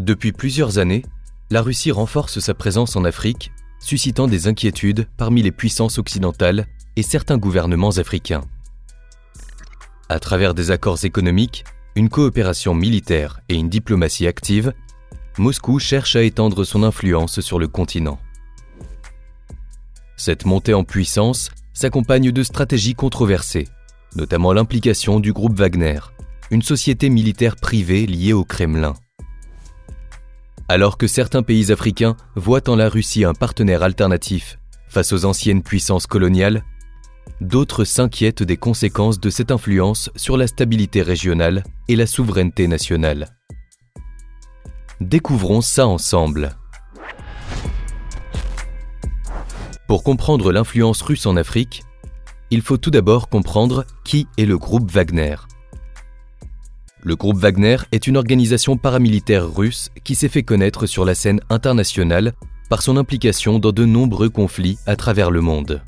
Depuis plusieurs années, la Russie renforce sa présence en Afrique, suscitant des inquiétudes parmi les puissances occidentales et certains gouvernements africains. À travers des accords économiques, une coopération militaire et une diplomatie active, Moscou cherche à étendre son influence sur le continent. Cette montée en puissance s'accompagne de stratégies controversées, notamment l'implication du groupe Wagner, une société militaire privée liée au Kremlin. Alors que certains pays africains voient en la Russie un partenaire alternatif face aux anciennes puissances coloniales, d'autres s'inquiètent des conséquences de cette influence sur la stabilité régionale et la souveraineté nationale. Découvrons ça ensemble. Pour comprendre l'influence russe en Afrique, il faut tout d'abord comprendre qui est le groupe Wagner. Le groupe Wagner est une organisation paramilitaire russe qui s'est fait connaître sur la scène internationale par son implication dans de nombreux conflits à travers le monde.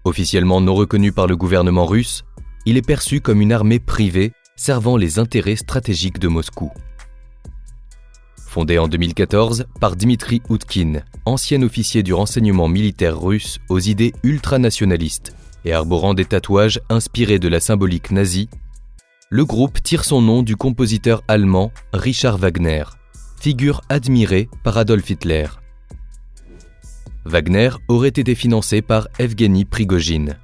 Officiellement non reconnu par le gouvernement russe, il est perçu comme une armée privée servant les intérêts stratégiques de Moscou. Fondé en 2014 par Dmitri Utkin, ancien officier du renseignement militaire russe aux idées ultranationalistes et arborant des tatouages inspirés de la symbolique nazie, le groupe tire son nom du compositeur allemand Richard Wagner, figure admirée par Adolf Hitler. Wagner aurait été financé par Evgeny Prigojine,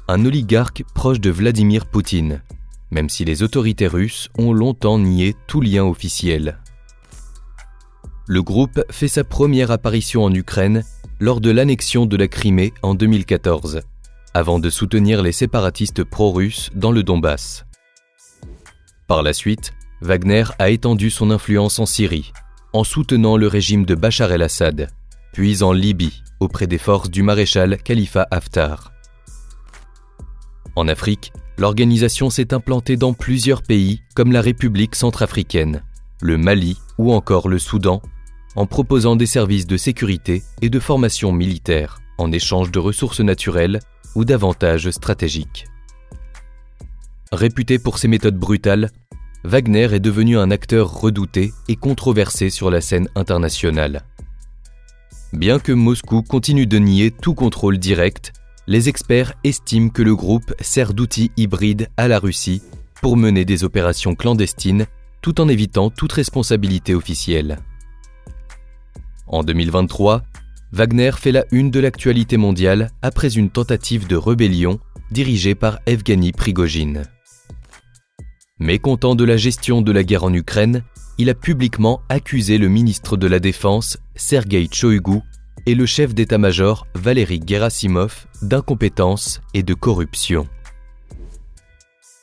un oligarque proche de Vladimir Poutine, même si les autorités russes ont longtemps nié tout lien officiel. Le groupe fait sa première apparition en Ukraine lors de l'annexion de la Crimée en 2014, avant de soutenir les séparatistes pro-russes dans le Donbass. Par la suite, Wagner a étendu son influence en Syrie, en soutenant le régime de Bachar el-Assad, puis en Libye, auprès des forces du maréchal Khalifa Haftar. En Afrique, l'organisation s'est implantée dans plusieurs pays comme la République centrafricaine, le Mali ou encore le Soudan, en proposant des services de sécurité et de formation militaire en échange de ressources naturelles ou d'avantages stratégiques. Réputé pour ses méthodes brutales, Wagner est devenu un acteur redouté et controversé sur la scène internationale. Bien que Moscou continue de nier tout contrôle direct, les experts estiment que le groupe sert d'outil hybride à la Russie pour mener des opérations clandestines tout en évitant toute responsabilité officielle. En 2023, Wagner fait la une de l'actualité mondiale après une tentative de rébellion dirigée par Evgeny Prigojine. Mécontent de la gestion de la guerre en Ukraine, il a publiquement accusé le ministre de la Défense, Sergueï Tchoïgou, et le chef d'état-major, Valery Gerasimov, d'incompétence et de corruption.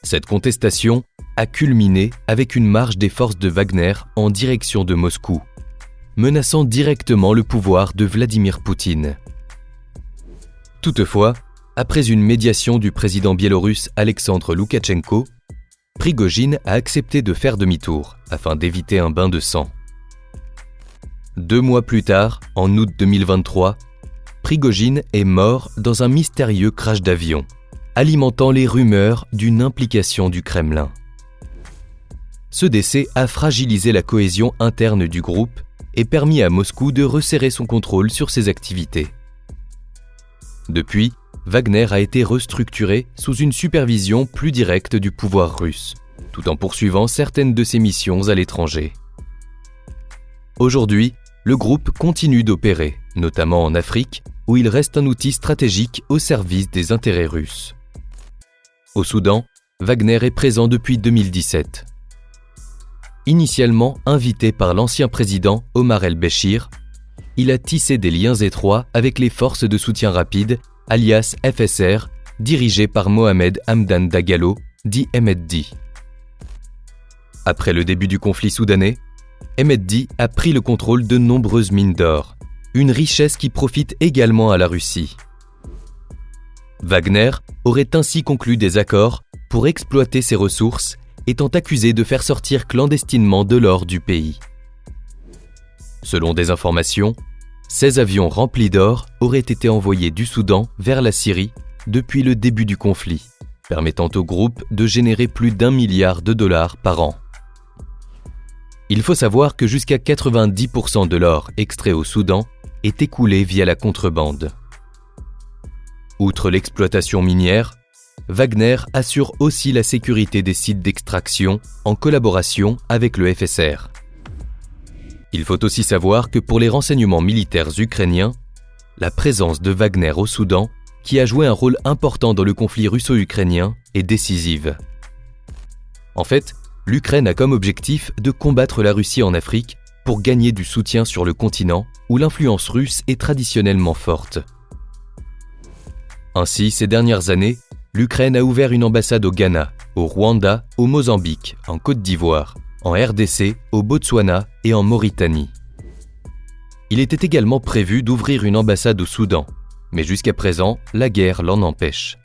Cette contestation a culminé avec une marche des forces de Wagner en direction de Moscou, menaçant directement le pouvoir de Vladimir Poutine. Toutefois, après une médiation du président biélorusse Alexandre Loukachenko, Prigojine a accepté de faire demi-tour afin d'éviter un bain de sang. 2 mois plus tard, en août 2023, Prigojine est mort dans un mystérieux crash d'avion, alimentant les rumeurs d'une implication du Kremlin. Ce décès a fragilisé la cohésion interne du groupe et permis à Moscou de resserrer son contrôle sur ses activités. Depuis, Wagner a été restructuré sous une supervision plus directe du pouvoir russe, tout en poursuivant certaines de ses missions à l'étranger. Aujourd'hui, le groupe continue d'opérer, notamment en Afrique, où il reste un outil stratégique au service des intérêts russes. Au Soudan, Wagner est présent depuis 2017. Initialement invité par l'ancien président Omar el-Béchir, il a tissé des liens étroits avec les forces de soutien rapide, alias FSR, dirigées par Mohamed Hamdan Dagalo, dit Hemedti. Après le début du conflit soudanais, Hemedti a pris le contrôle de nombreuses mines d'or, une richesse qui profite également à la Russie. Wagner aurait ainsi conclu des accords pour exploiter ces ressources, étant accusé de faire sortir clandestinement de l'or du pays. Selon des informations, 16 avions remplis d'or auraient été envoyés du Soudan vers la Syrie depuis le début du conflit, permettant au groupe de générer plus d'1 milliard de dollars par an. Il faut savoir que jusqu'à 90% de l'or extrait au Soudan est écoulé via la contrebande. Outre l'exploitation minière, Wagner assure aussi la sécurité des sites d'extraction en collaboration avec le FSR. Il faut aussi savoir que pour les renseignements militaires ukrainiens, la présence de Wagner au Soudan, qui a joué un rôle important dans le conflit russo-ukrainien, est décisive. En fait, l'Ukraine a comme objectif de combattre la Russie en Afrique pour gagner du soutien sur le continent où l'influence russe est traditionnellement forte. Ainsi, ces dernières années, l'Ukraine a ouvert une ambassade au Ghana, au Rwanda, au Mozambique, en Côte d'Ivoire, en RDC, au Botswana et en Mauritanie. Il était également prévu d'ouvrir une ambassade au Soudan, mais jusqu'à présent, la guerre l'en empêche.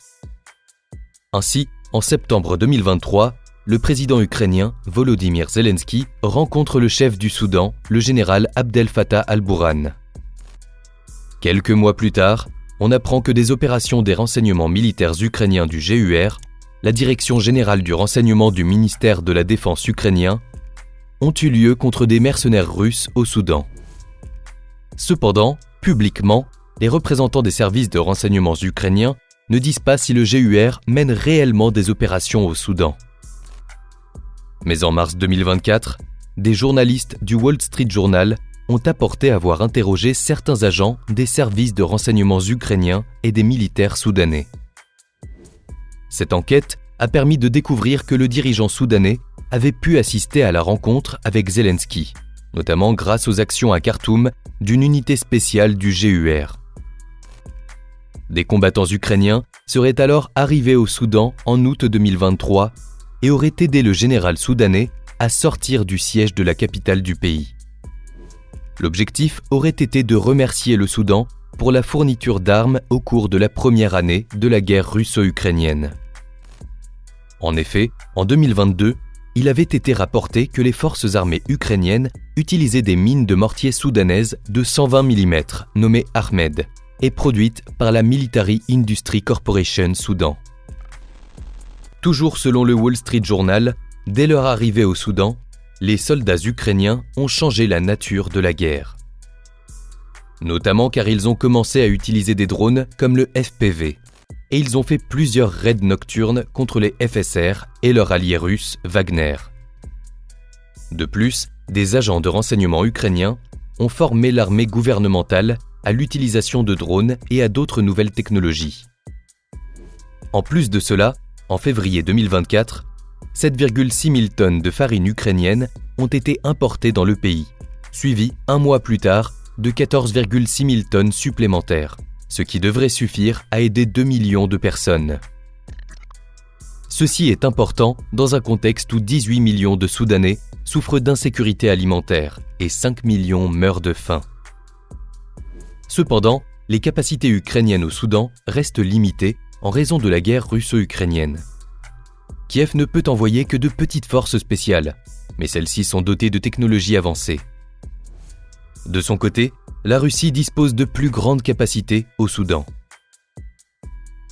Ainsi, en septembre 2023, le président ukrainien Volodymyr Zelensky rencontre le chef du Soudan, le général Abdel Fattah al-Burhan. Quelques mois plus tard, on apprend que des opérations des renseignements militaires ukrainiens du GUR, la Direction générale du renseignement du ministère de la Défense ukrainien, ont eu lieu contre des mercenaires russes au Soudan. Cependant, publiquement, les représentants des services de renseignements ukrainiens ne disent pas si le GUR mène réellement des opérations au Soudan. Mais en mars 2024, des journalistes du Wall Street Journal ont apporté avoir interrogé certains agents des services de renseignements ukrainiens et des militaires soudanais. Cette enquête a permis de découvrir que le dirigeant soudanais avait pu assister à la rencontre avec Zelensky, notamment grâce aux actions à Khartoum d'une unité spéciale du GUR. Des combattants ukrainiens seraient alors arrivés au Soudan en août 2023 et auraient aidé le général soudanais à sortir du siège de la capitale du pays. L'objectif aurait été de remercier le Soudan pour la fourniture d'armes au cours de la première année de la guerre russo-ukrainienne. En effet, en 2022, il avait été rapporté que les forces armées ukrainiennes utilisaient des mines de mortier soudanaises de 120 mm, nommées Ahmed, et produites par la Military Industry Corporation Soudan. Toujours selon le Wall Street Journal, dès leur arrivée au Soudan, les soldats ukrainiens ont changé la nature de la guerre. Notamment car ils ont commencé à utiliser des drones comme le FPV, et ils ont fait plusieurs raids nocturnes contre les FSR et leur allié russe Wagner. De plus, des agents de renseignement ukrainiens ont formé l'armée gouvernementale à l'utilisation de drones et à d'autres nouvelles technologies. En plus de cela, en février 2024, 7,6 000 tonnes de farine ukrainienne ont été importées dans le pays, suivies un mois plus tard de 14,6 000 tonnes supplémentaires, ce qui devrait suffire à aider 2 millions de personnes. Ceci est important dans un contexte où 18 millions de Soudanais souffrent d'insécurité alimentaire et 5 millions meurent de faim. Cependant, les capacités ukrainiennes au Soudan restent limitées en raison de la guerre russo-ukrainienne. Kiev ne peut envoyer que de petites forces spéciales, mais celles-ci sont dotées de technologies avancées. De son côté, la Russie dispose de plus grandes capacités au Soudan.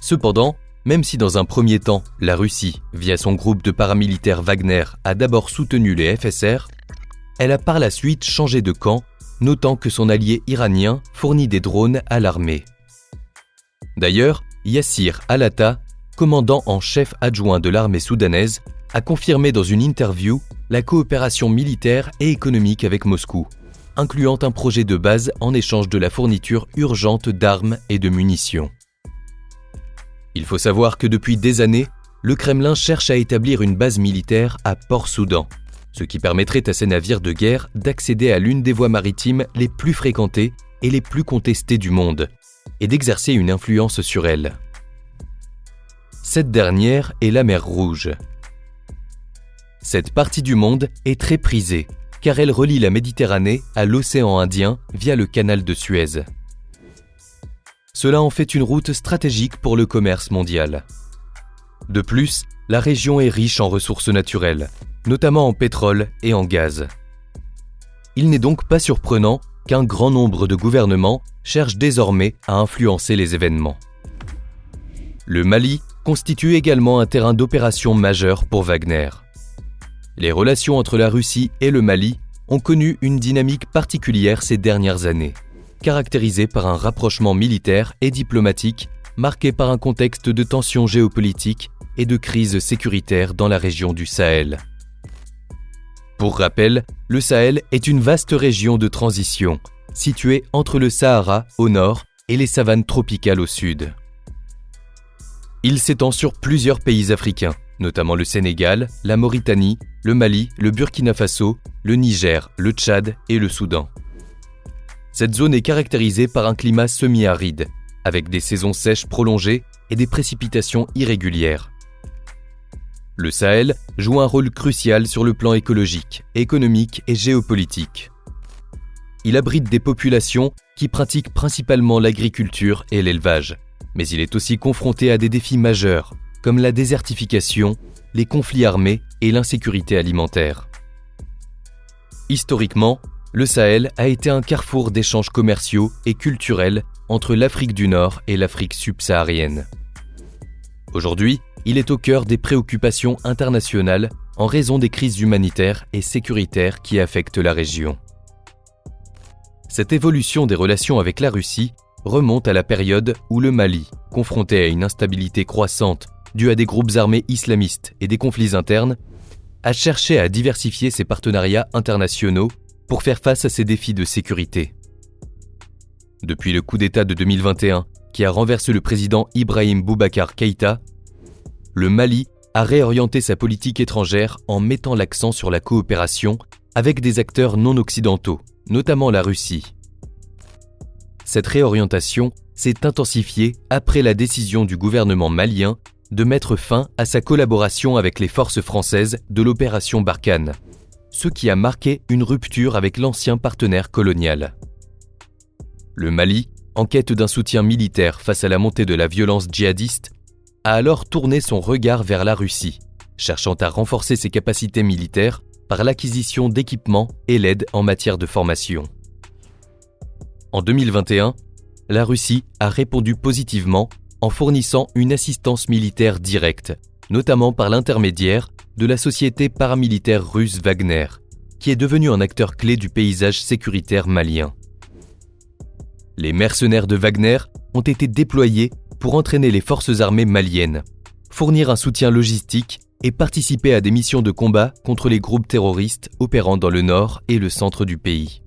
Cependant, même si dans un premier temps, la Russie, via son groupe de paramilitaires Wagner, a d'abord soutenu les FSR, elle a par la suite changé de camp, notant que son allié iranien fournit des drones à l'armée. D'ailleurs, Yassir Al-Attah, commandant en chef adjoint de l'armée soudanaise, a confirmé dans une interview la coopération militaire et économique avec Moscou, incluant un projet de base en échange de la fourniture urgente d'armes et de munitions. Il faut savoir que depuis des années, le Kremlin cherche à établir une base militaire à Port-Soudan, ce qui permettrait à ses navires de guerre d'accéder à l'une des voies maritimes les plus fréquentées et les plus contestées du monde, et d'exercer une influence sur elle. Cette dernière est la mer Rouge. Cette partie du monde est très prisée, car elle relie la Méditerranée à l'océan Indien via le canal de Suez. Cela en fait une route stratégique pour le commerce mondial. De plus, la région est riche en ressources naturelles, notamment en pétrole et en gaz. Il n'est donc pas surprenant qu'un grand nombre de gouvernements cherchent désormais à influencer les événements. Le Mali constitue également un terrain d'opération majeur pour Wagner. Les relations entre la Russie et le Mali ont connu une dynamique particulière ces dernières années, caractérisée par un rapprochement militaire et diplomatique marqué par un contexte de tensions géopolitiques et de crise sécuritaire dans la région du Sahel. Pour rappel, le Sahel est une vaste région de transition, située entre le Sahara au nord et les savanes tropicales au sud. Il s'étend sur plusieurs pays africains, notamment le Sénégal, la Mauritanie, le Mali, le Burkina Faso, le Niger, le Tchad et le Soudan. Cette zone est caractérisée par un climat semi-aride, avec des saisons sèches prolongées et des précipitations irrégulières. Le Sahel joue un rôle crucial sur le plan écologique, économique et géopolitique. Il abrite des populations qui pratiquent principalement l'agriculture et l'élevage, mais il est aussi confronté à des défis majeurs, comme la désertification, les conflits armés et l'insécurité alimentaire. Historiquement, le Sahel a été un carrefour d'échanges commerciaux et culturels entre l'Afrique du Nord et l'Afrique subsaharienne. Aujourd'hui, il est au cœur des préoccupations internationales en raison des crises humanitaires et sécuritaires qui affectent la région. Cette évolution des relations avec la Russie remonte à la période où le Mali, confronté à une instabilité croissante due à des groupes armés islamistes et des conflits internes, a cherché à diversifier ses partenariats internationaux pour faire face à ces défis de sécurité. Depuis le coup d'État de 2021, qui a renversé le président Ibrahim Boubacar Keïta, le Mali a réorienté sa politique étrangère en mettant l'accent sur la coopération avec des acteurs non occidentaux, notamment la Russie. Cette réorientation s'est intensifiée après la décision du gouvernement malien de mettre fin à sa collaboration avec les forces françaises de l'opération Barkhane, ce qui a marqué une rupture avec l'ancien partenaire colonial. Le Mali, en quête d'un soutien militaire face à la montée de la violence djihadiste, a alors tourné son regard vers la Russie, cherchant à renforcer ses capacités militaires par l'acquisition d'équipements et l'aide en matière de formation. En 2021, la Russie a répondu positivement en fournissant une assistance militaire directe, notamment par l'intermédiaire de la société paramilitaire russe Wagner, qui est devenue un acteur clé du paysage sécuritaire malien. Les mercenaires de Wagner ont été déployés pour entraîner les forces armées maliennes, fournir un soutien logistique et participer à des missions de combat contre les groupes terroristes opérant dans le nord et le centre du pays.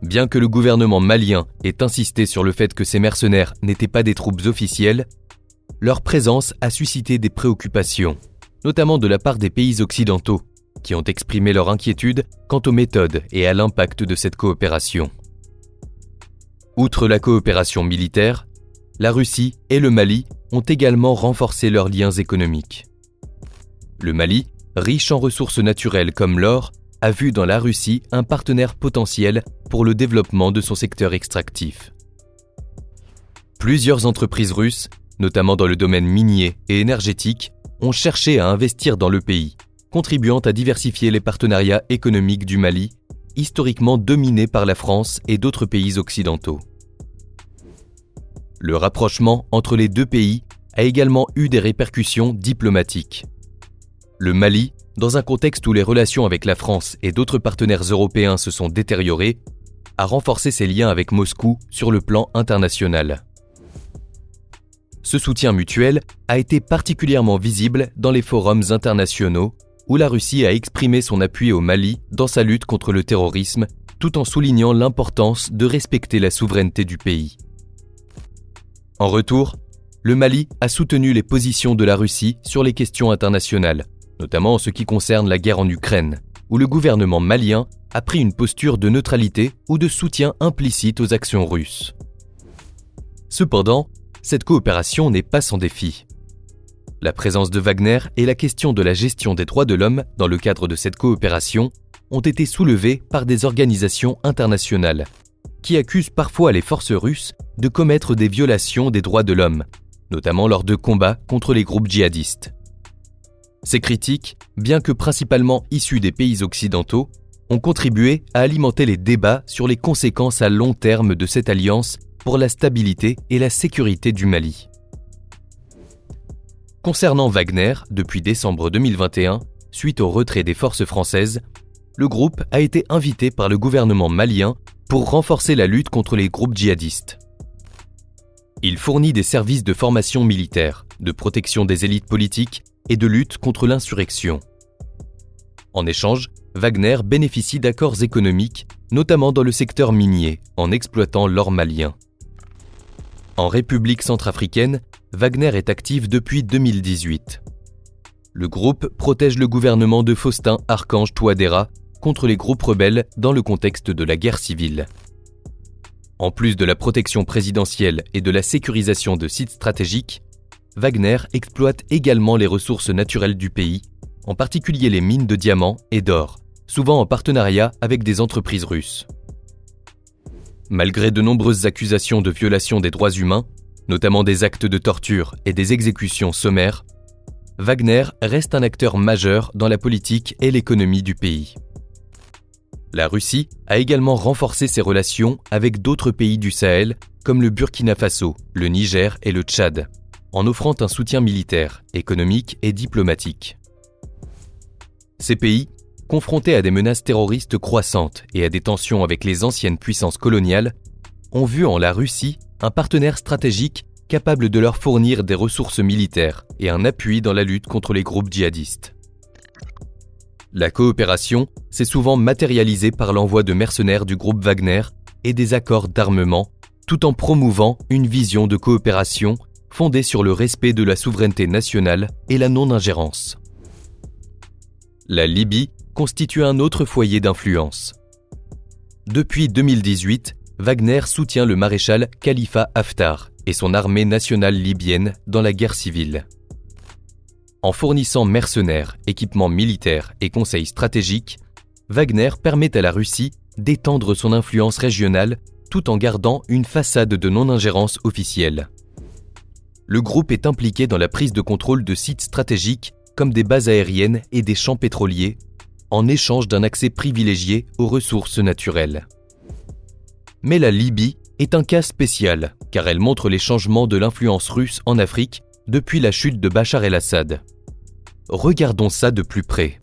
Bien que le gouvernement malien ait insisté sur le fait que ces mercenaires n'étaient pas des troupes officielles, leur présence a suscité des préoccupations, notamment de la part des pays occidentaux, qui ont exprimé leur inquiétude quant aux méthodes et à l'impact de cette coopération. Outre la coopération militaire, la Russie et le Mali ont également renforcé leurs liens économiques. Le Mali, riche en ressources naturelles comme l'or, a vu dans la Russie un partenaire potentiel pour le développement de son secteur extractif. Plusieurs entreprises russes, notamment dans le domaine minier et énergétique, ont cherché à investir dans le pays, contribuant à diversifier les partenariats économiques du Mali, historiquement dominé par la France et d'autres pays occidentaux. Le rapprochement entre les deux pays a également eu des répercussions diplomatiques. Le Mali, dans un contexte où les relations avec la France et d'autres partenaires européens se sont détériorées, a renforcé ses liens avec Moscou sur le plan international. Ce soutien mutuel a été particulièrement visible dans les forums internationaux où la Russie a exprimé son appui au Mali dans sa lutte contre le terrorisme, tout en soulignant l'importance de respecter la souveraineté du pays. En retour, le Mali a soutenu les positions de la Russie sur les questions internationales, notamment en ce qui concerne la guerre en Ukraine, où le gouvernement malien a pris une posture de neutralité ou de soutien implicite aux actions russes. Cependant, cette coopération n'est pas sans défi. La présence de Wagner et la question de la gestion des droits de l'homme dans le cadre de cette coopération ont été soulevées par des organisations internationales, qui accusent parfois les forces russes de commettre des violations des droits de l'homme, notamment lors de combats contre les groupes djihadistes. Ces critiques, bien que principalement issues des pays occidentaux, ont contribué à alimenter les débats sur les conséquences à long terme de cette alliance pour la stabilité et la sécurité du Mali. Concernant Wagner, depuis décembre 2021, suite au retrait des forces françaises, le groupe a été invité par le gouvernement malien pour renforcer la lutte contre les groupes djihadistes. Il fournit des services de formation militaire, de protection des élites politiques et de lutte contre l'insurrection. En échange, Wagner bénéficie d'accords économiques, notamment dans le secteur minier, en exploitant l'or malien. En République centrafricaine, Wagner est actif depuis 2018. Le groupe protège le gouvernement de Faustin-Archange Touadéra contre les groupes rebelles dans le contexte de la guerre civile. En plus de la protection présidentielle et de la sécurisation de sites stratégiques, Wagner exploite également les ressources naturelles du pays, en particulier les mines de diamants et d'or, souvent en partenariat avec des entreprises russes. Malgré de nombreuses accusations de violation des droits humains, notamment des actes de torture et des exécutions sommaires, Wagner reste un acteur majeur dans la politique et l'économie du pays. La Russie a également renforcé ses relations avec d'autres pays du Sahel, comme le Burkina Faso, le Niger et le Tchad, en offrant un soutien militaire, économique et diplomatique. Ces pays, confrontés à des menaces terroristes croissantes et à des tensions avec les anciennes puissances coloniales, ont vu en la Russie un partenaire stratégique capable de leur fournir des ressources militaires et un appui dans la lutte contre les groupes djihadistes. La coopération s'est souvent matérialisée par l'envoi de mercenaires du groupe Wagner et des accords d'armement, tout en promouvant une vision de coopération fondée sur le respect de la souveraineté nationale et la non-ingérence. La Libye constitue un autre foyer d'influence. Depuis 2018, Wagner soutient le maréchal Khalifa Haftar et son armée nationale libyenne dans la guerre civile. En fournissant mercenaires, équipements militaires et conseils stratégiques, Wagner permet à la Russie d'étendre son influence régionale tout en gardant une façade de non-ingérence officielle. Le groupe est impliqué dans la prise de contrôle de sites stratégiques comme des bases aériennes et des champs pétroliers, en échange d'un accès privilégié aux ressources naturelles. Mais la Libye est un cas spécial, car elle montre les changements de l'influence russe en Afrique depuis la chute de Bachar el-Assad. Regardons ça de plus près.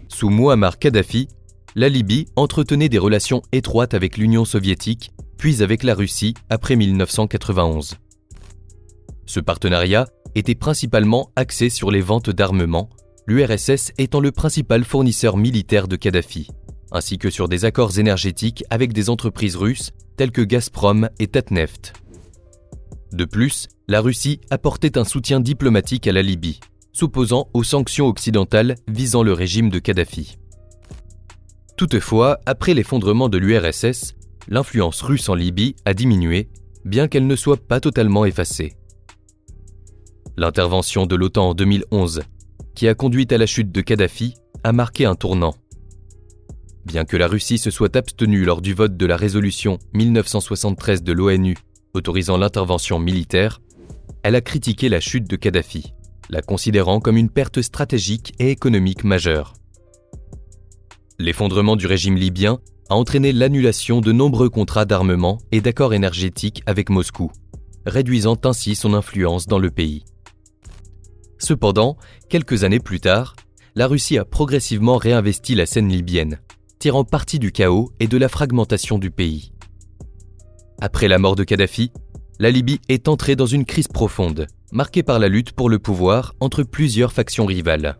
Sous Mouammar Kadhafi, la Libye entretenait des relations étroites avec l'Union soviétique, puis avec la Russie après 1991. Ce partenariat était principalement axé sur les ventes d'armements, l'URSS étant le principal fournisseur militaire de Kadhafi, ainsi que sur des accords énergétiques avec des entreprises russes telles que Gazprom et Tatneft. De plus, la Russie apportait un soutien diplomatique à la Libye, s'opposant aux sanctions occidentales visant le régime de Kadhafi. Toutefois, après l'effondrement de l'URSS, l'influence russe en Libye a diminué, bien qu'elle ne soit pas totalement effacée. L'intervention de l'OTAN en 2011, qui a conduit à la chute de Kadhafi, a marqué un tournant. Bien que la Russie se soit abstenue lors du vote de la résolution 1973 de l'ONU autorisant l'intervention militaire, elle a critiqué la chute de Kadhafi, la considérant comme une perte stratégique et économique majeure. L'effondrement du régime libyen a entraîné l'annulation de nombreux contrats d'armement et d'accords énergétiques avec Moscou, réduisant ainsi son influence dans le pays. Cependant, quelques années plus tard, la Russie a progressivement réinvesti la scène libyenne, tirant parti du chaos et de la fragmentation du pays. Après la mort de Kadhafi, la Libye est entrée dans une crise profonde, marquée par la lutte pour le pouvoir entre plusieurs factions rivales.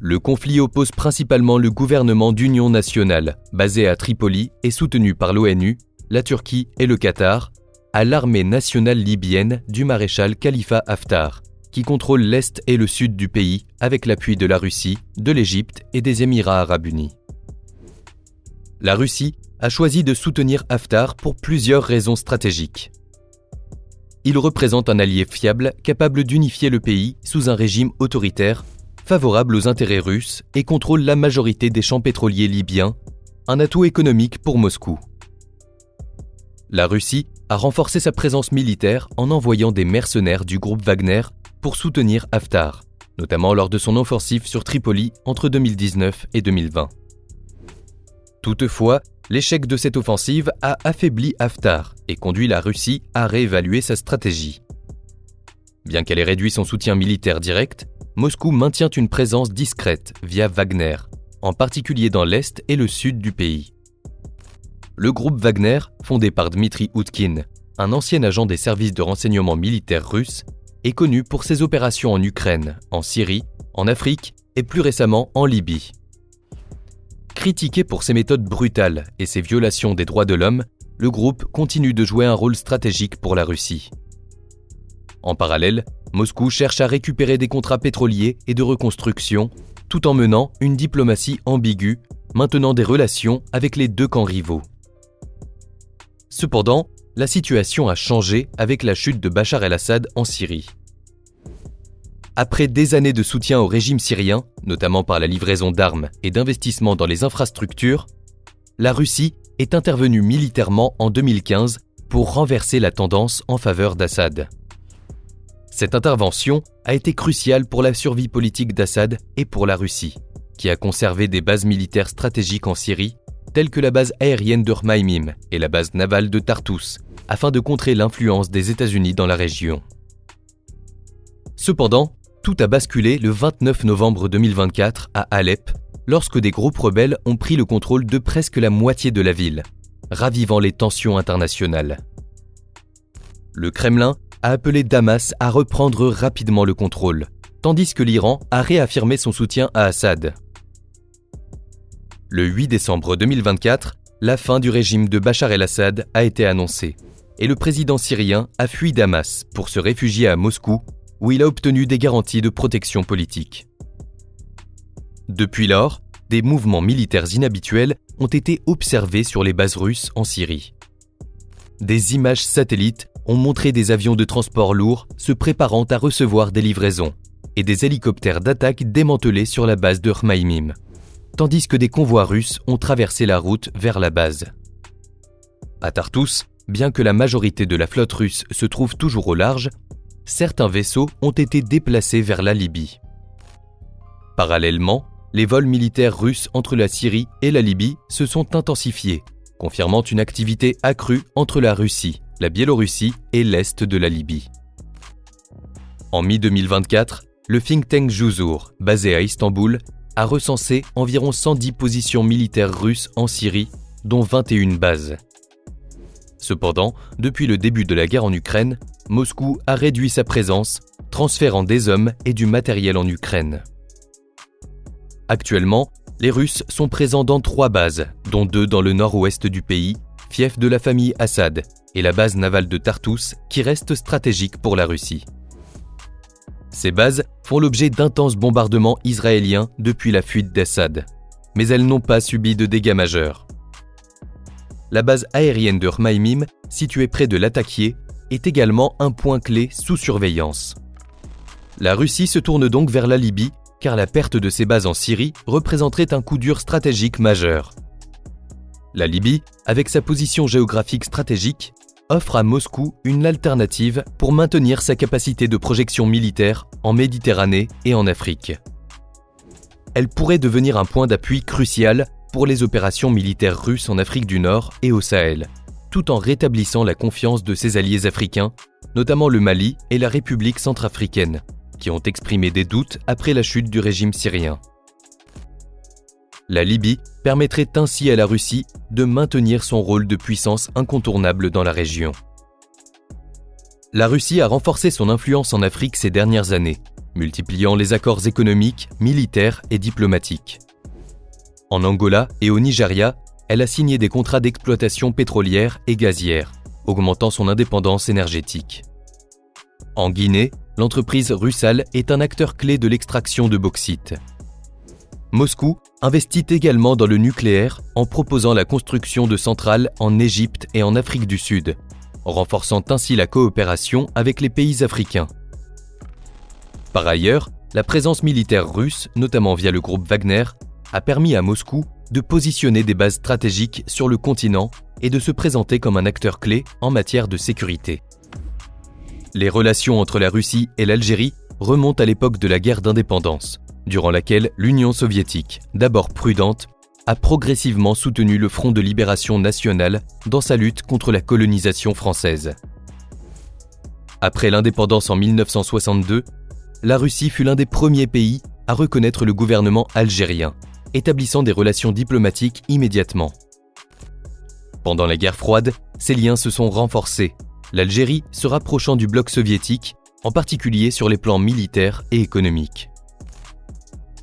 Le conflit oppose principalement le gouvernement d'union nationale, basé à Tripoli et soutenu par l'ONU, la Turquie et le Qatar, à l'armée nationale libyenne du maréchal Khalifa Haftar, qui contrôle l'est et le sud du pays avec l'appui de la Russie, de l'Égypte et des Émirats arabes unis. La Russie a choisi de soutenir Haftar pour plusieurs raisons stratégiques. Il représente un allié fiable capable d'unifier le pays sous un régime autoritaire, favorable aux intérêts russes et contrôle la majorité des champs pétroliers libyens, un atout économique pour Moscou. La Russie a renforcé sa présence militaire en envoyant des mercenaires du groupe Wagner pour soutenir Haftar, notamment lors de son offensive sur Tripoli entre 2019 et 2020. Toutefois, l'échec de cette offensive a affaibli Haftar et conduit la Russie à réévaluer sa stratégie. Bien qu'elle ait réduit son soutien militaire direct, Moscou maintient une présence discrète via Wagner, en particulier dans l'est et le sud du pays. Le groupe Wagner, fondé par Dmitri Utkin, un ancien agent des services de renseignement militaires russes, est connu pour ses opérations en Ukraine, en Syrie, en Afrique et plus récemment en Libye. Critiqué pour ses méthodes brutales et ses violations des droits de l'homme, le groupe continue de jouer un rôle stratégique pour la Russie. En parallèle, Moscou cherche à récupérer des contrats pétroliers et de reconstruction, tout en menant une diplomatie ambiguë, maintenant des relations avec les deux camps rivaux. Cependant, la situation a changé avec la chute de Bachar el-Assad en Syrie. Après des années de soutien au régime syrien, notamment par la livraison d'armes et d'investissements dans les infrastructures, la Russie est intervenue militairement en 2015 pour renverser la tendance en faveur d'Assad. Cette intervention a été cruciale pour la survie politique d'Assad et pour la Russie, qui a conservé des bases militaires stratégiques en Syrie, telles que la base aérienne de Hmaïmim et la base navale de Tartous, afin de contrer l'influence des États-Unis dans la région. Cependant, tout a basculé le 29 novembre 2024 à Alep, lorsque des groupes rebelles ont pris le contrôle de presque la moitié de la ville, ravivant les tensions internationales. Le Kremlin a appelé Damas à reprendre rapidement le contrôle, tandis que l'Iran a réaffirmé son soutien à Assad. Le 8 décembre 2024, la fin du régime de Bachar el-Assad a été annoncée, et le président syrien a fui Damas pour se réfugier à Moscou, où il a obtenu des garanties de protection politique. Depuis lors, des mouvements militaires inhabituels ont été observés sur les bases russes en Syrie. Des images satellites ont montré des avions de transport lourds se préparant à recevoir des livraisons et des hélicoptères d'attaque démantelés sur la base de Hmaïmim, tandis que des convois russes ont traversé la route vers la base. À Tartous, bien que la majorité de la flotte russe se trouve toujours au large, certains vaisseaux ont été déplacés vers la Libye. Parallèlement, les vols militaires russes entre la Syrie et la Libye se sont intensifiés, confirmant une activité accrue entre la Russie, la Biélorussie et l'est de la Libye. En mi-2024, le think tank Jusur, basé à Istanbul, a recensé environ 110 positions militaires russes en Syrie, dont 21 bases. Cependant, depuis le début de la guerre en Ukraine, Moscou a réduit sa présence, transférant des hommes et du matériel en Ukraine. Actuellement, les Russes sont présents dans 3 bases, dont 2 dans le nord-ouest du pays, fief de la famille Assad, et la base navale de Tartous, qui reste stratégique pour la Russie. Ces bases font l'objet d'intenses bombardements israéliens depuis la fuite d'Assad, mais elles n'ont pas subi de dégâts majeurs. La base aérienne de Hmaïmim, située près de Latakié, est également un point clé sous surveillance. La Russie se tourne donc vers la Libye, car la perte de ses bases en Syrie représenterait un coup dur stratégique majeur. La Libye, avec sa position géographique stratégique, offre à Moscou une alternative pour maintenir sa capacité de projection militaire en Méditerranée et en Afrique. Elle pourrait devenir un point d'appui crucial pour les opérations militaires russes en Afrique du Nord et au Sahel, tout en rétablissant la confiance de ses alliés africains, notamment le Mali et la République centrafricaine, qui ont exprimé des doutes après la chute du régime syrien. La Libye permettrait ainsi à la Russie de maintenir son rôle de puissance incontournable dans la région. La Russie a renforcé son influence en Afrique ces dernières années, multipliant les accords économiques, militaires et diplomatiques. En Angola et au Nigeria, elle a signé des contrats d'exploitation pétrolière et gazière, augmentant son indépendance énergétique. En Guinée, l'entreprise Rusal est un acteur clé de l'extraction de bauxite. Moscou investit également dans le nucléaire en proposant la construction de centrales en Égypte et en Afrique du Sud, renforçant ainsi la coopération avec les pays africains. Par ailleurs, la présence militaire russe, notamment via le groupe Wagner, a permis à Moscou de positionner des bases stratégiques sur le continent et de se présenter comme un acteur clé en matière de sécurité. Les relations entre la Russie et l'Algérie remontent à l'époque de la guerre d'indépendance, durant laquelle l'Union soviétique, d'abord prudente, a progressivement soutenu le Front de libération nationale dans sa lutte contre la colonisation française. Après l'indépendance en 1962, la Russie fut l'un des premiers pays à reconnaître le gouvernement algérien, établissant des relations diplomatiques immédiatement. Pendant la guerre froide, ces liens se sont renforcés, l'Algérie se rapprochant du bloc soviétique, en particulier sur les plans militaires et économiques.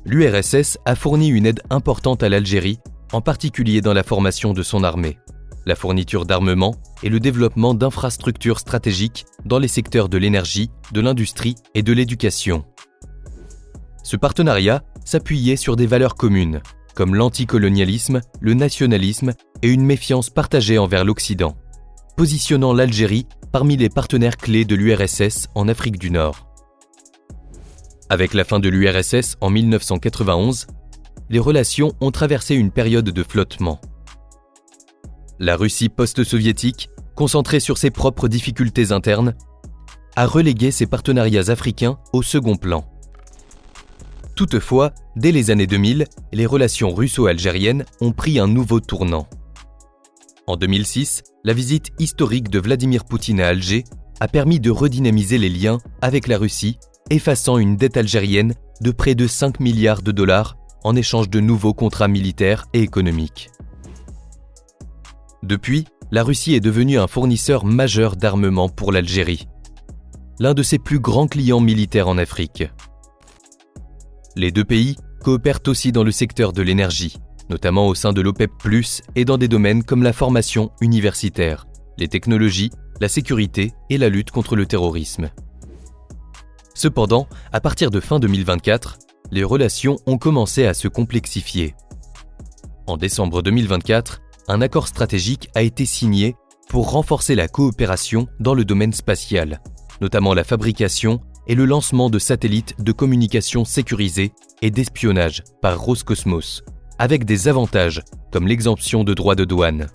L'URSS a fourni une aide importante à l'Algérie, en particulier dans la formation de son armée, la fourniture d'armement et le développement d'infrastructures stratégiques dans les secteurs de l'énergie, de l'industrie et de l'éducation. Ce partenariat s'appuyait sur des valeurs communes, comme l'anticolonialisme, le nationalisme et une méfiance partagée envers l'Occident, positionnant l'Algérie parmi les partenaires clés de l'URSS en Afrique du Nord. Avec la fin de l'URSS en 1991, les relations ont traversé une période de flottement. La Russie post-soviétique, concentrée sur ses propres difficultés internes, a relégué ses partenariats africains au second plan. Toutefois, dès les années 2000, les relations russo-algériennes ont pris un nouveau tournant. En 2006, la visite historique de Vladimir Poutine à Alger a permis de redynamiser les liens avec la Russie, effaçant une dette algérienne de près de 5 milliards de dollars en échange de nouveaux contrats militaires et économiques. Depuis, la Russie est devenue un fournisseur majeur d'armement pour l'Algérie, l'un de ses plus grands clients militaires en Afrique. Les deux pays coopèrent aussi dans le secteur de l'énergie, notamment au sein de l'OPEP+, et dans des domaines comme la formation universitaire, les technologies, la sécurité et la lutte contre le terrorisme. Cependant, à partir de fin 2024, les relations ont commencé à se complexifier. En décembre 2024, un accord stratégique a été signé pour renforcer la coopération dans le domaine spatial, notamment la fabrication et le lancement de satellites de communication sécurisés et d'espionnage par Roscosmos, avec des avantages comme l'exemption de droits de douane.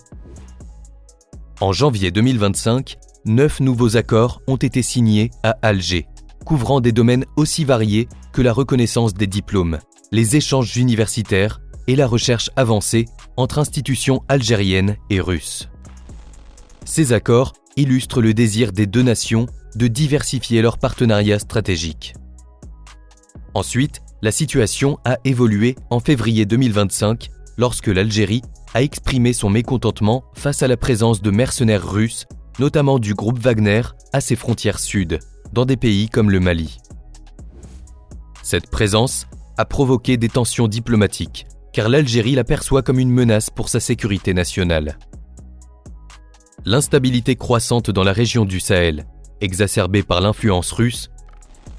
En janvier 2025, 9 nouveaux accords ont été signés à Alger, couvrant des domaines aussi variés que la reconnaissance des diplômes, les échanges universitaires et la recherche avancée entre institutions algériennes et russes. Ces accords illustrent le désir des deux nations de diversifier leurs partenariats stratégiques. Ensuite, la situation a évolué en février 2025 lorsque l'Algérie a exprimé son mécontentement face à la présence de mercenaires russes, notamment du groupe Wagner, à ses frontières sud, dans des pays comme le Mali. Cette présence a provoqué des tensions diplomatiques, car l'Algérie la perçoit comme une menace pour sa sécurité nationale. L'instabilité croissante dans la région du Sahel, exacerbée par l'influence russe,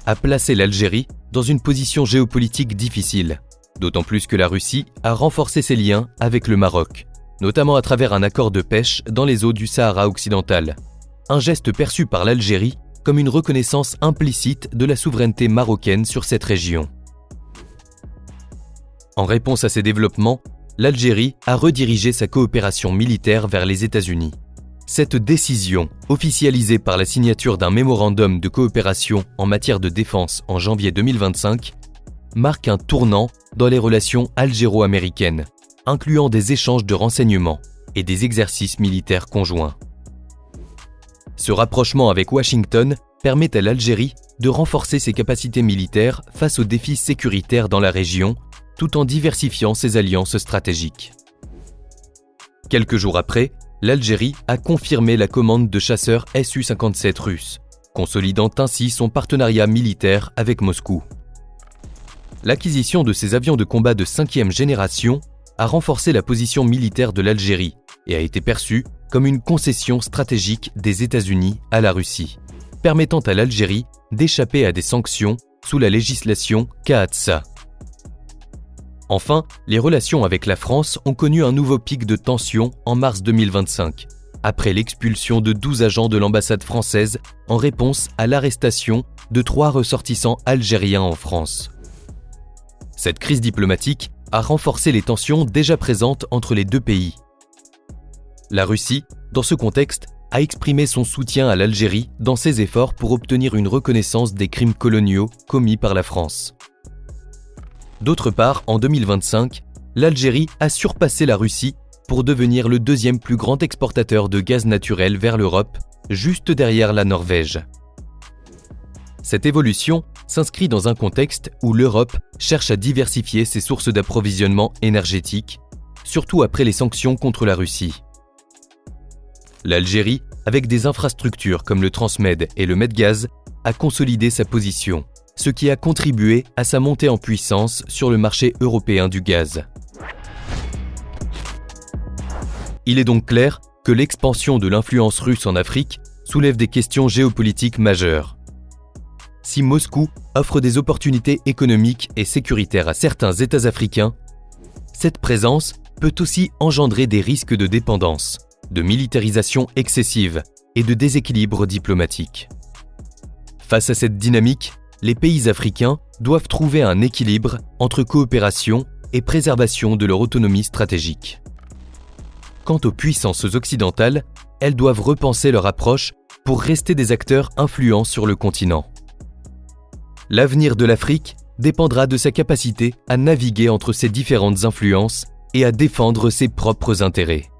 a placé l'Algérie dans une position géopolitique difficile, d'autant plus que la Russie a renforcé ses liens avec le Maroc, notamment à travers un accord de pêche dans les eaux du Sahara occidental, un geste perçu par l'Algérie comme une reconnaissance implicite de la souveraineté marocaine sur cette région. En réponse à ces développements, l'Algérie a redirigé sa coopération militaire vers les États-Unis. Cette décision, officialisée par la signature d'un mémorandum de coopération en matière de défense en janvier 2025, marque un tournant dans les relations algéro-américaines, incluant des échanges de renseignements et des exercices militaires conjoints. Ce rapprochement avec Washington permet à l'Algérie de renforcer ses capacités militaires face aux défis sécuritaires dans la région, tout en diversifiant ses alliances stratégiques. Quelques jours après, l'Algérie a confirmé la commande de chasseurs Su-57 russes, consolidant ainsi son partenariat militaire avec Moscou. L'acquisition de ces avions de combat de 5e génération a renforcé la position militaire de l'Algérie et a été perçue comme une concession stratégique des États-Unis à la Russie, permettant à l'Algérie d'échapper à des sanctions sous la législation CAATSA. Enfin, les relations avec la France ont connu un nouveau pic de tension en mars 2025, après l'expulsion de 12 agents de l'ambassade française en réponse à l'arrestation de 3 ressortissants algériens en France. Cette crise diplomatique a renforcé les tensions déjà présentes entre les deux pays. La Russie, dans ce contexte, a exprimé son soutien à l'Algérie dans ses efforts pour obtenir une reconnaissance des crimes coloniaux commis par la France. D'autre part, en 2025, l'Algérie a surpassé la Russie pour devenir le 2e plus grand exportateur de gaz naturel vers l'Europe, juste derrière la Norvège. Cette évolution s'inscrit dans un contexte où l'Europe cherche à diversifier ses sources d'approvisionnement énergétique, surtout après les sanctions contre la Russie. L'Algérie, avec des infrastructures comme le Transmed et le Medgaz, a consolidé sa position, ce qui a contribué à sa montée en puissance sur le marché européen du gaz. Il est donc clair que l'expansion de l'influence russe en Afrique soulève des questions géopolitiques majeures. Si Moscou offre des opportunités économiques et sécuritaires à certains États africains, cette présence peut aussi engendrer des risques de dépendance, de militarisation excessive et de déséquilibre diplomatique. Face à cette dynamique, les pays africains doivent trouver un équilibre entre coopération et préservation de leur autonomie stratégique. Quant aux puissances occidentales, elles doivent repenser leur approche pour rester des acteurs influents sur le continent. L'avenir de l'Afrique dépendra de sa capacité à naviguer entre ces différentes influences et à défendre ses propres intérêts.